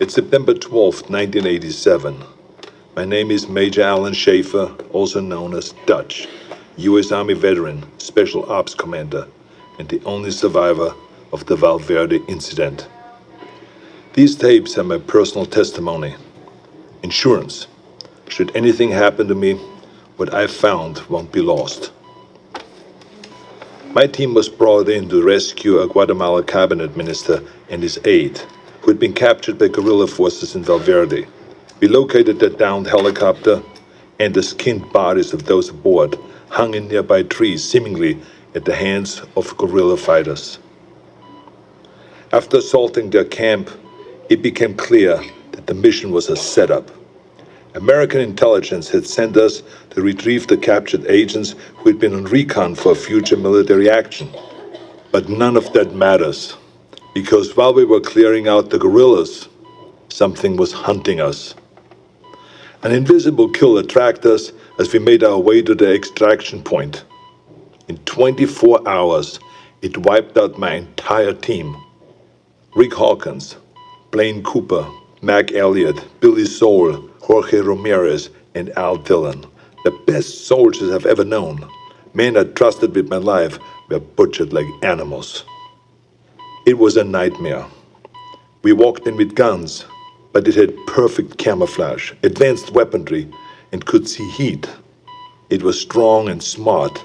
It's September 12th, 1987. My name is Major Alan Schaefer, also known as Dutch, U.S. Army veteran, Special Ops Commander, and the only survivor of the Valverde incident. These tapes are my personal testimony. Insurance. Should anything happen to me, what I found won't be lost. My team was brought in to rescue a Guatemala cabinet minister and his aide, who had been captured by guerrilla forces in Valverde. We located the downed helicopter, and the skinned bodies of those aboard hung in nearby trees, seemingly at the hands of guerrilla fighters. After assaulting their camp, it became clear that the mission was a setup. American intelligence had sent us to retrieve the captured agents who had been on recon for future military action. But none of that matters, because while we were clearing out the guerrillas, something was hunting us. An invisible killer tracked us as we made our way to the extraction point. In 24 hours, it wiped out my entire team. Rick Hawkins, Blaine Cooper, Mac Elliott, Billy Soul, Jorge Ramirez, and Al Dillon, the best soldiers I've ever known. Men I trusted with my life were butchered like animals. It was a nightmare. We walked in with guns, but it had perfect camouflage, advanced weaponry, and could see heat. It was strong and smart,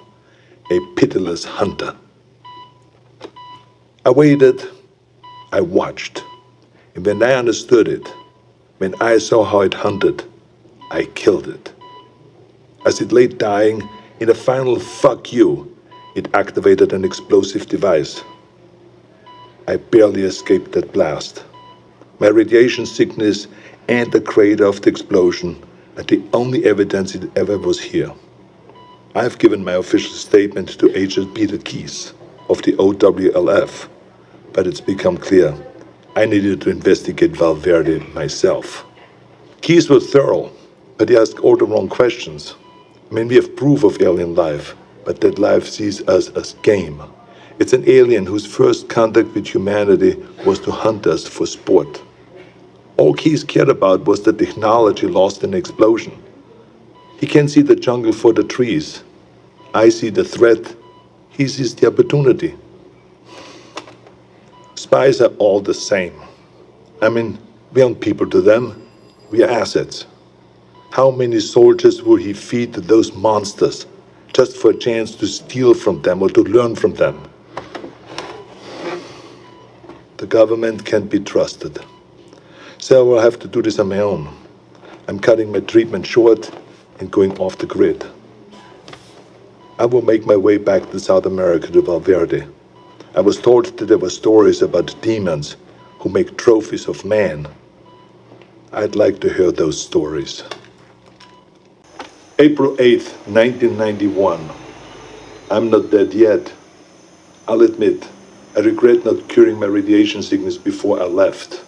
a pitiless hunter. I waited, I watched, and when I understood it, when I saw how it hunted, I killed it. As it lay dying, in a final fuck you, it activated an explosive device. I barely escaped that blast. My radiation sickness and the crater of the explosion are the only evidence it ever was here. I've given my official statement to Agent Peter Keyes of the OWLF, but it's become clear I needed to investigate Valverde myself. Keyes was thorough, but he asked all the wrong questions. I mean, we have proof of alien life, but that life sees us as game. It's an alien whose first contact with humanity was to hunt us for sport. All Keyes cared about was the technology lost in the explosion. He can see the jungle for the trees. I see the threat. He sees the opportunity. Spies are all the same. I mean, we aren't people to them. We are assets. How many soldiers will he feed to those monsters just for a chance to steal from them or to learn from them? The government can't be trusted. So I will have to do this on my own. I'm cutting my treatment short and going off the grid. I will make my way back to South America to Valverde. I was told that there were stories about demons who make trophies of man. I'd like to hear those stories. April 8th, 1991. I'm not dead yet. I'll admit, I regret not curing my radiation sickness before I left.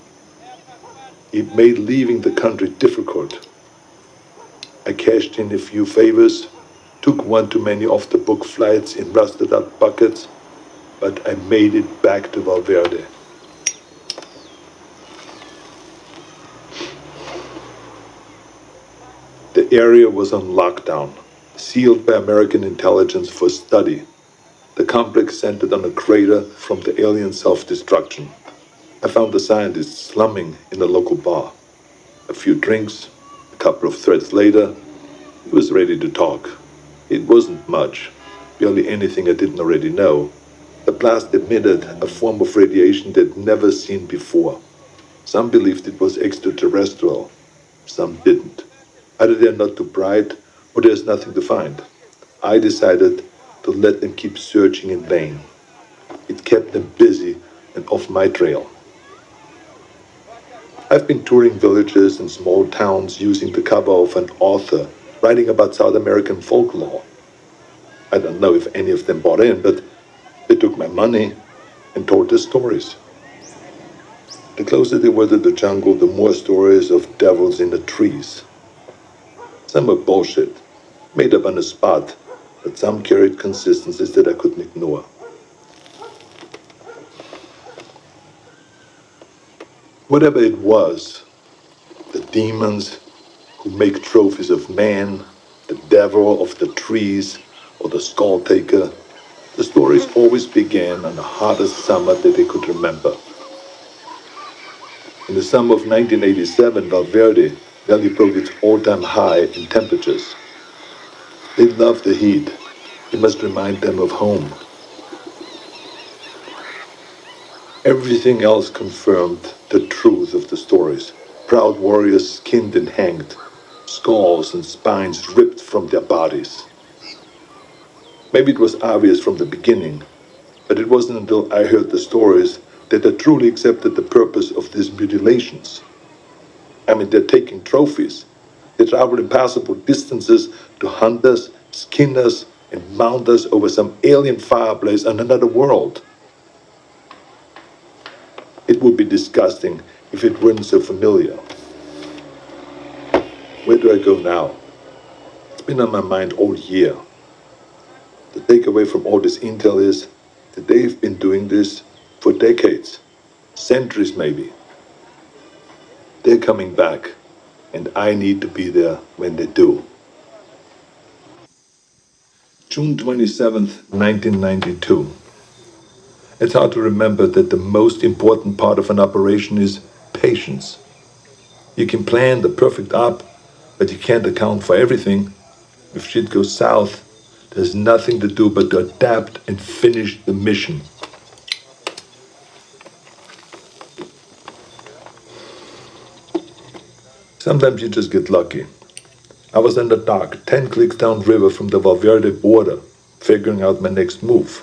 It made leaving the country difficult. I cashed in a few favors, took one too many off-the-book flights in rusted-out buckets, but I made it back to Valverde. The area was on lockdown, sealed by American intelligence for study. The complex centered on a crater from the alien self-destruction. I found the scientists slumming in a local bar. A few drinks, a couple of threads later, he was ready to talk. It wasn't much, barely anything I didn't already know. The blast emitted a form of radiation they'd never seen before. Some believed it was extraterrestrial, some didn't. Either they're not too bright, or there's nothing to find. I decided to let them keep searching in vain. It kept them busy and off my trail. I've been touring villages and small towns using the cover of an author writing about South American folklore. I don't know if any of them bought in, but they took my money and told their stories. The closer they were to the jungle, the more stories of devils in the trees. Some were bullshit, made up on the spot, but some carried consistencies that I couldn't ignore. Whatever it was, the demons who make trophies of man, the devil of the trees, or the skull taker, the stories always began on the hottest summer that they could remember. In the summer of 1987, Valverde nearly broke its all-time high in temperatures. They love the heat. It must remind them of home. Everything else confirmed the truth of the stories. Proud warriors skinned and hanged, skulls and spines ripped from their bodies. Maybe it was obvious from the beginning, but it wasn't until I heard the stories that I truly accepted the purpose of these mutilations. I mean, they're taking trophies. They travel impassable distances to hunt us, skin us, and mount us over some alien fireplace on another world. It would be disgusting if it weren't so familiar. Where do I go now? It's been on my mind all year. The takeaway from all this intel is that they've been doing this for decades, centuries maybe. They're coming back, and I need to be there when they do. June 27th, 1992. It's hard to remember that the most important part of an operation is patience. You can plan the perfect op, but you can't account for everything. If shit goes south, there's nothing to do but to adapt and finish the mission. Sometimes you just get lucky. I was in the dock, 10 clicks downriver from the Valverde border, figuring out my next move.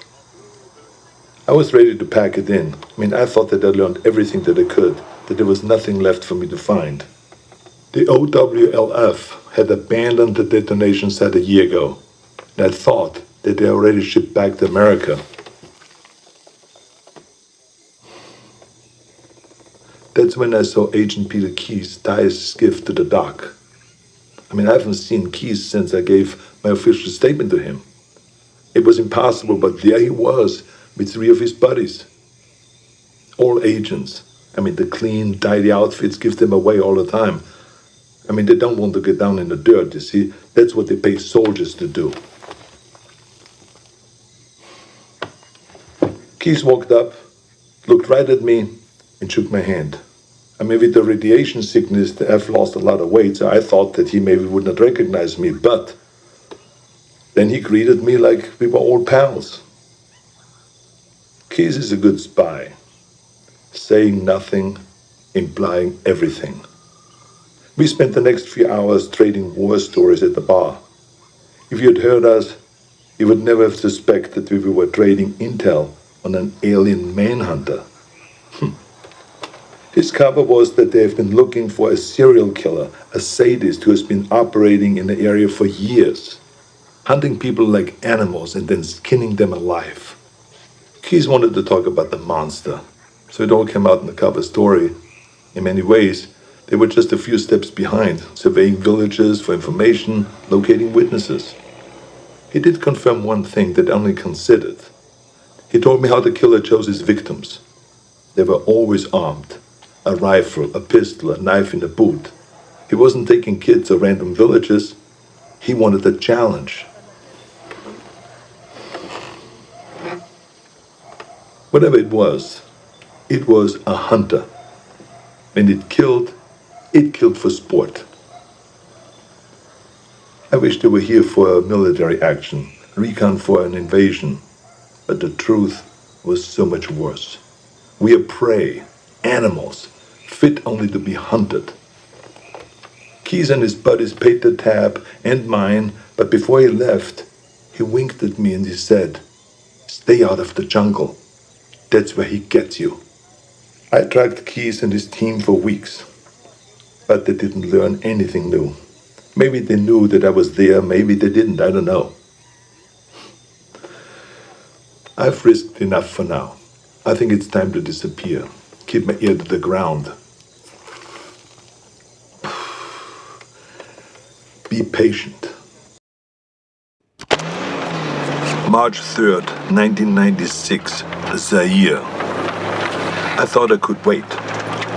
I was ready to pack it in. I thought that I learned everything that I could, that there was nothing left for me to find. The OWLF had abandoned the detonation site a year ago, and I thought that they already shipped back to America. That's when I saw Agent Peter Keyes tie his skiff to the dock. I haven't seen Keyes since I gave my official statement to him. It was impossible, but there he was, with 3 of his buddies. All agents. The clean, tidy outfits give them away all the time. They don't want to get down in the dirt, you see. That's what they pay soldiers to do. Keyes walked up, looked right at me, and shook my hand. With the radiation sickness, I've lost a lot of weight, so I thought that he maybe would not recognize me, but then he greeted me like we were old pals. Keyes is a good spy, saying nothing, implying everything. We spent the next few hours trading war stories at the bar. If you had heard us, you would never have suspected we were trading intel on an alien manhunter. His cover was that they have been looking for a serial killer, a sadist who has been operating in the area for years, hunting people like animals and then skinning them alive. Keyes wanted to talk about the monster, so it all came out in the cover story. In many ways, they were just a few steps behind, surveying villages for information, locating witnesses. He did confirm one thing that I only considered. He told me how the killer chose his victims. They were always armed. A rifle, a pistol, a knife in the boot. He wasn't taking kids or random villages. He wanted a challenge. Whatever it was a hunter. And it killed for sport. I wish they were here for a military action, recon for an invasion. But the truth was so much worse. We are prey, animals, fit only to be hunted. Keyes and his buddies paid the tab and mine, but before he left, he winked at me and he said, "Stay out of the jungle. That's where he gets you." I tracked Keyes and his team for weeks, but they didn't learn anything new. Maybe they knew that I was there, maybe they didn't, I don't know. I've risked enough for now. I think it's time to disappear. Keep my ear to the ground. Be patient. March 3rd, 1996, Zaire. I thought I could wait.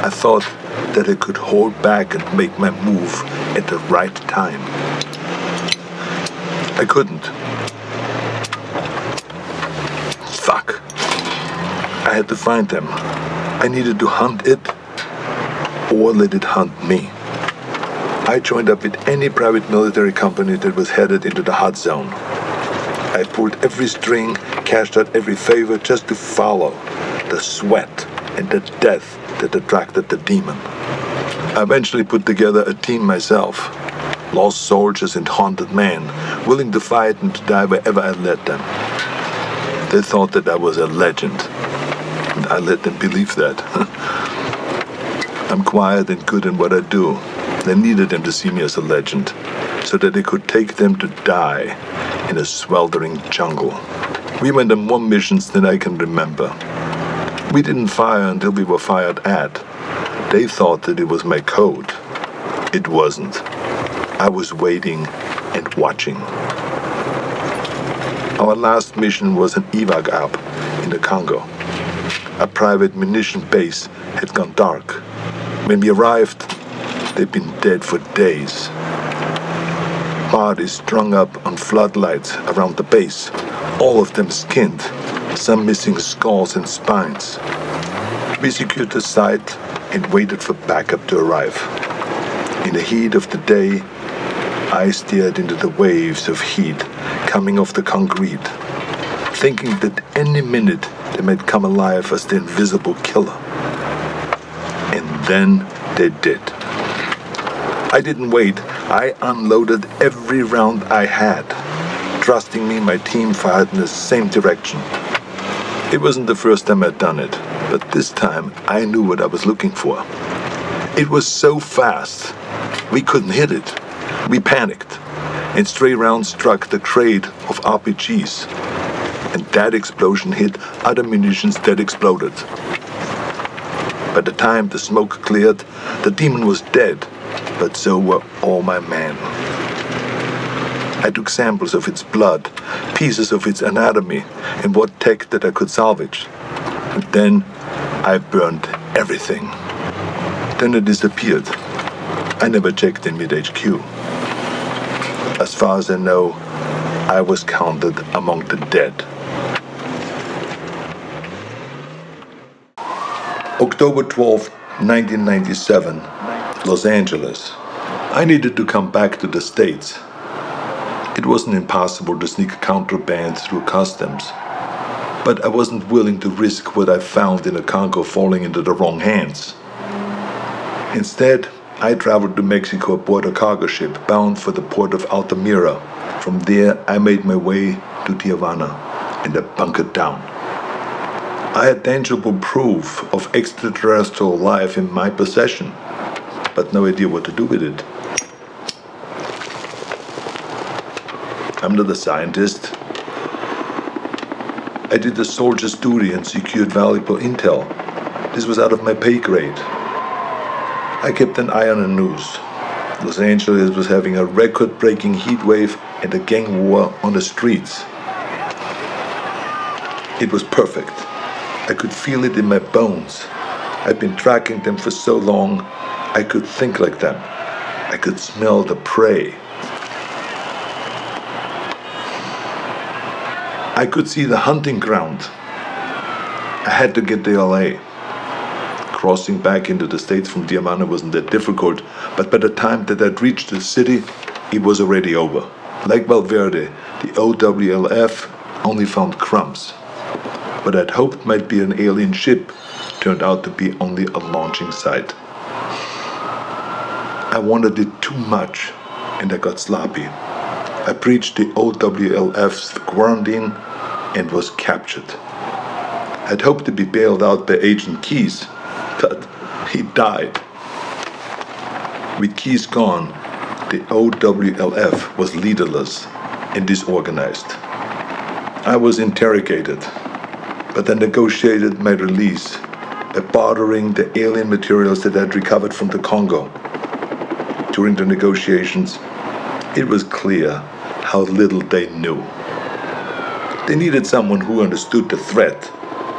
I thought that I could hold back and make my move at the right time. I couldn't. Fuck. I had to find them. I needed to hunt it or let it hunt me. I joined up with any private military company that was headed into the hot zone. I pulled every string, cashed out every favor just to follow the sweat and the death that attracted the demon. I eventually put together a team myself. Lost soldiers and haunted men, willing to fight and to die wherever I led them. They thought that I was a legend, and I let them believe that. I'm quiet and good in what I do. They needed them to see me as a legend, so that they could take them to die in a sweltering jungle. We went on more missions than I can remember. We didn't fire until we were fired at. They thought that it was my code. It wasn't. I was waiting and watching. Our last mission was an evac up in the Congo. A private munition base had gone dark. When we arrived, they'd been dead for days. Bodies strung up on floodlights around the base, all of them skinned, some missing skulls and spines. We secured the site and waited for backup to arrive. In the heat of the day, I stared into the waves of heat coming off the concrete, thinking that any minute they might come alive as the invisible killer. And then they did. I didn't wait. I unloaded every round I had. Trusting me, my team fired in the same direction. It wasn't the first time I'd done it, but this time I knew what I was looking for. It was so fast, we couldn't hit it. We panicked, and stray rounds struck the crate of RPGs. And that explosion hit other munitions that exploded. By the time the smoke cleared, the demon was dead, but so were all my men. I took samples of its blood, pieces of its anatomy, and what tech that I could salvage. And then I burned everything. Then it disappeared. I never checked in mid-HQ. As far as I know, I was counted among the dead. October 12, 1997, Los Angeles. I needed to come back to the States. It wasn't impossible to sneak contraband through customs, but I wasn't willing to risk what I found in the Congo falling into the wrong hands. Instead, I traveled to Mexico aboard a cargo ship bound for the port of Altamira. From there, I made my way to Tijuana, and I bunkered down. I had tangible proof of extraterrestrial life in my possession, but no idea what to do with it. I'm not a scientist. I did a soldier's duty and secured valuable intel. This was out of my pay grade. I kept an eye on the news. Los Angeles was having a record-breaking heat wave and a gang war on the streets. It was perfect. I could feel it in my bones. I'd been tracking them for so long, I could think like them. I could smell the prey. I could see the hunting ground. I had to get to LA. Crossing back into the States from Tijuana wasn't that difficult, but by the time that I'd reached the city, it was already over. Like Valverde, the OWLF only found crumbs. What I'd hoped might be an alien ship turned out to be only a launching site. I wanted it too much, and I got sloppy. I breached the OWLF's quarantine and was captured. I'd hoped to be bailed out by Agent Keys, but he died. With Keys gone, the OWLF was leaderless and disorganized. I was interrogated, but I negotiated my release by bartering the alien materials that I'd recovered from the Congo. During the negotiations, it was clear how little they knew. They needed someone who understood the threat,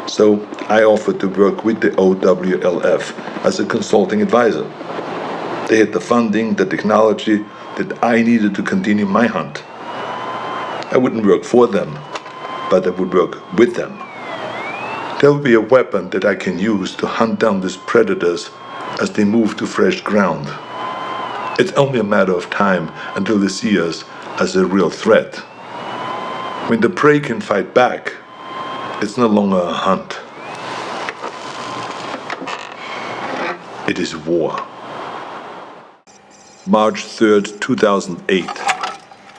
So I offered to work with the OWLF as a consulting advisor. They had the funding, the technology that I needed to continue my hunt. I wouldn't work for them, but I would work with them. There will be a weapon that I can use to hunt down these predators as they move to fresh ground. It's only a matter of time until they see us as a real threat. When the prey can fight back, it's no longer a hunt. It is war. March 3rd, 2008.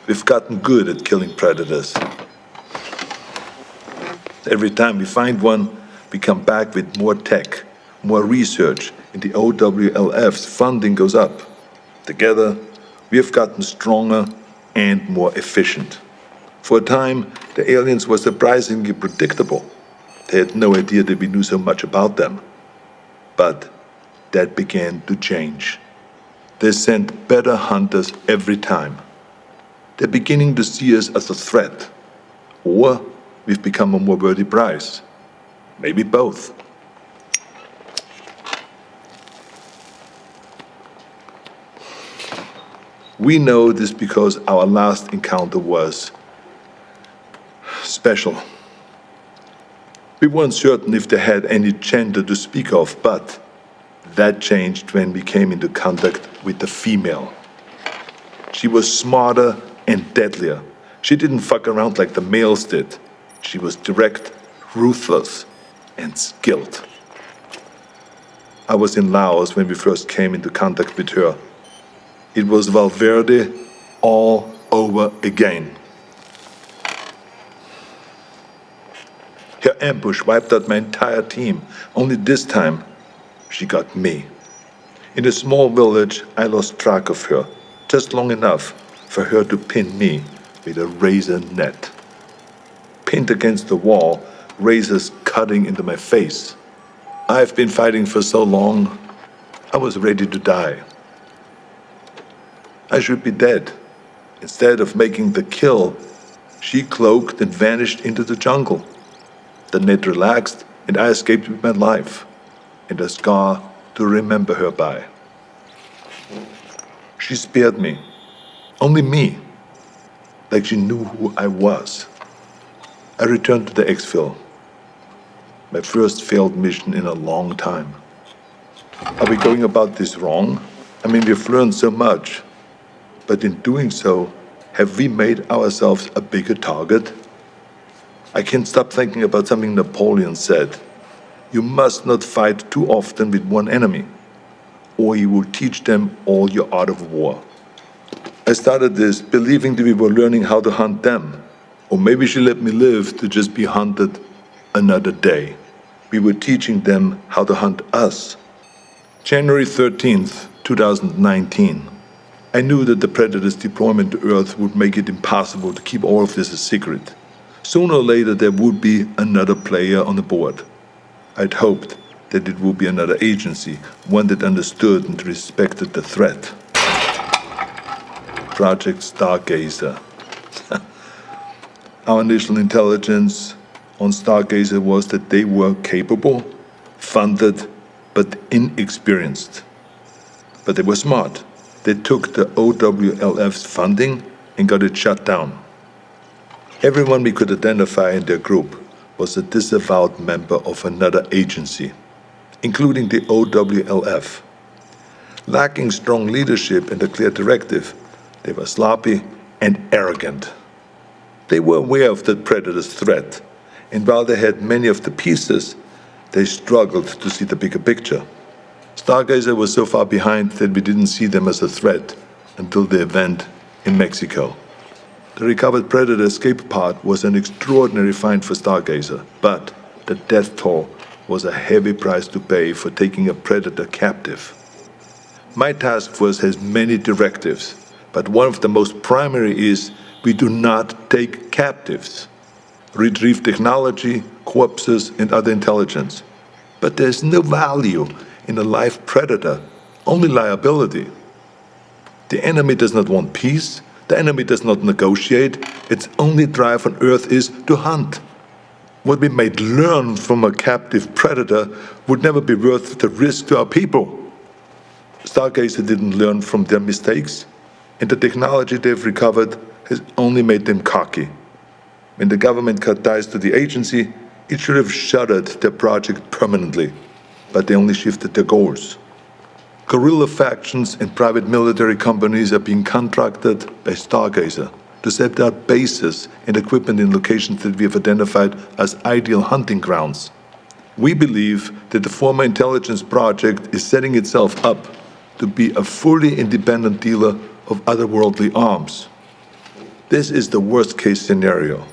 We've gotten good at killing predators. Every time we find one, we come back with more tech, more research, and the OWLF's funding goes up. Together, we have gotten stronger and more efficient. For a time, the aliens were surprisingly predictable. They had no idea that we knew so much about them. But that began to change. They sent better hunters every time. They're beginning to see us as a threat. Or we've become a more worthy prize. Maybe both. We know this because our last encounter was special. We weren't certain if they had any gender to speak of, but that changed when we came into contact with the female. She was smarter and deadlier. She didn't fuck around like the males did. She was direct, ruthless, and skilled. I was in Laos when we first came into contact with her. It was Valverde all over again. Her ambush wiped out my entire team. Only this time, she got me. In a small village, I lost track of her, just long enough for her to pin me with a razor net. Pinned against the wall, razors cutting into my face. I've been fighting for so long, I was ready to die. I should be dead. Instead of making the kill, she cloaked and vanished into the jungle. The net relaxed, and I escaped with my life, and a scar to remember her by. She spared me. Only me. Like she knew who I was. I returned to the exfil. My first failed mission in a long time. Are we going about this wrong? I mean, we've learned so much. But in doing so, have we made ourselves a bigger target? I can't stop thinking about something Napoleon said. You must not fight too often with one enemy, or you will teach them all your art of war. I started this believing that we were learning how to hunt them, or maybe she let me live to just be hunted another day. We were teaching them how to hunt us. January 13th, 2019. I knew that the Predator's deployment to Earth would make it impossible to keep all of this a secret. Sooner or later there would be another player on the board. I'd hoped that it would be another agency, one that understood and respected the threat. Project Stargazer. Our initial intelligence on Stargazer was that they were capable, funded, but inexperienced. But they were smart. They took the OWLF's funding and got it shut down. Everyone we could identify in their group was a disavowed member of another agency, including the OWLF. Lacking strong leadership and a clear directive, they were sloppy and arrogant. They were aware of the Predator's threat, and while they had many of the pieces, they struggled to see the bigger picture. Stargazer was so far behind that we didn't see them as a threat until the event in Mexico. The recovered Predator escape pod was an extraordinary find for Stargazer, but the death toll was a heavy price to pay for taking a Predator captive. My task force has many directives, but one of the most primary is we do not take captives. Retrieve technology, corpses, and other intelligence. But there's no value in a live predator, only liability. The enemy does not want peace. The enemy does not negotiate. Its only drive on Earth is to hunt. What we might learn from a captive predator would never be worth the risk to our people. Stargazer didn't learn from their mistakes, and the technology they've recovered has only made them cocky. When the government cut ties to the agency, it should have shuttered their project permanently, but they only shifted their goals. Guerrilla factions and private military companies are being contracted by Stargazer to set up bases and equipment in locations that we have identified as ideal hunting grounds. We believe that the former intelligence project is setting itself up to be a fully independent dealer of otherworldly arms. This is the worst-case scenario.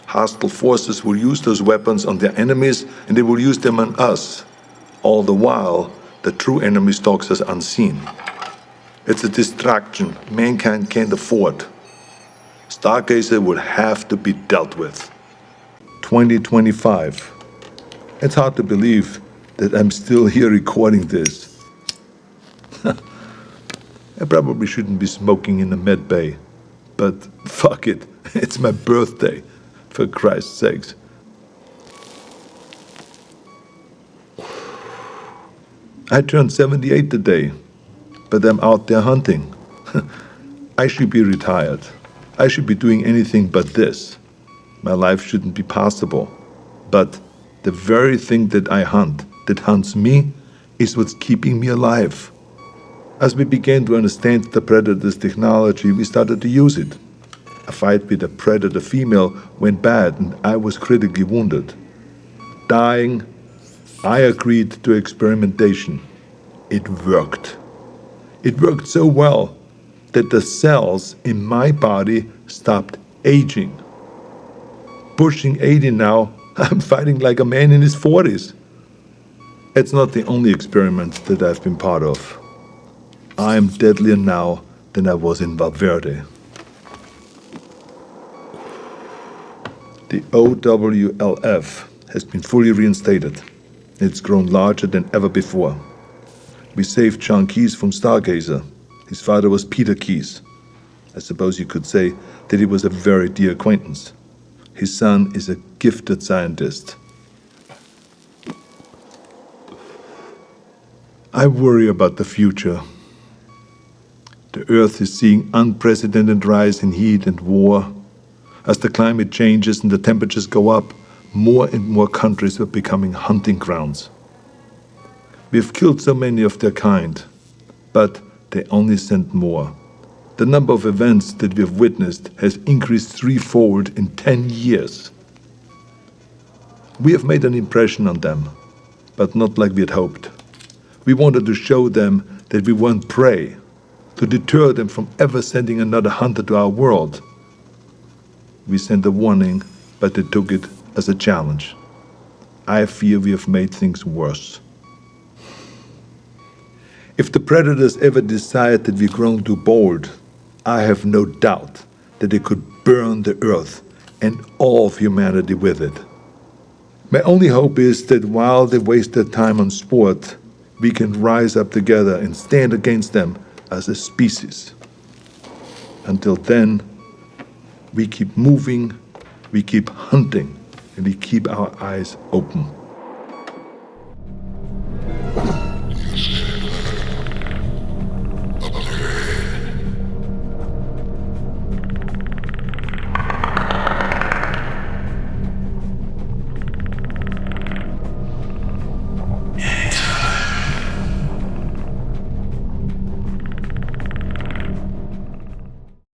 Hostile forces will use those weapons on their enemies, and they will use them on us. All the while, the true enemy stalks us unseen. It's a distraction mankind can't afford. Stargazer will have to be dealt with. 2025. It's hard to believe that I'm still here recording this. I probably shouldn't be smoking in the med bay, but fuck it, it's my birthday, for Christ's sakes. I turned 78 today, but I'm out there hunting. I should be retired. I should be doing anything but this. My life shouldn't be possible. But the very thing that I hunt, that hunts me, is what's keeping me alive. As we began to understand the predator's technology, we started to use it. A fight with a predator female went bad and I was critically wounded. Dying, I agreed to experimentation. It worked. It worked so well that the cells in my body stopped aging. Pushing 80 now, I'm fighting like a man in his 40s. It's not the only experiment that I've been part of. I'm deadlier now than I was in Valverde. The OWLF has been fully reinstated. It's grown larger than ever before. We saved John Keyes from Stargazer. His father was Peter Keyes. I suppose you could say that he was a very dear acquaintance. His son is a gifted scientist. I worry about the future. The Earth is seeing unprecedented rise in heat and war. As the climate changes and the temperatures go up, more and more countries are becoming hunting grounds. We have killed so many of their kind, but they only send more. The number of events that we have witnessed has increased threefold in 10 years. We have made an impression on them, but not like we had hoped. We wanted to show them that we weren't prey, to deter them from ever sending another hunter to our world. We sent a warning, but they took it as a challenge. I fear we have made things worse. If the predators ever decide that we've grown too bold, I have no doubt that they could burn the earth and all of humanity with it. My only hope is that while they waste their time on sport, we can rise up together and stand against them as a species. Until then, we keep moving, we keep hunting, and we keep our eyes open.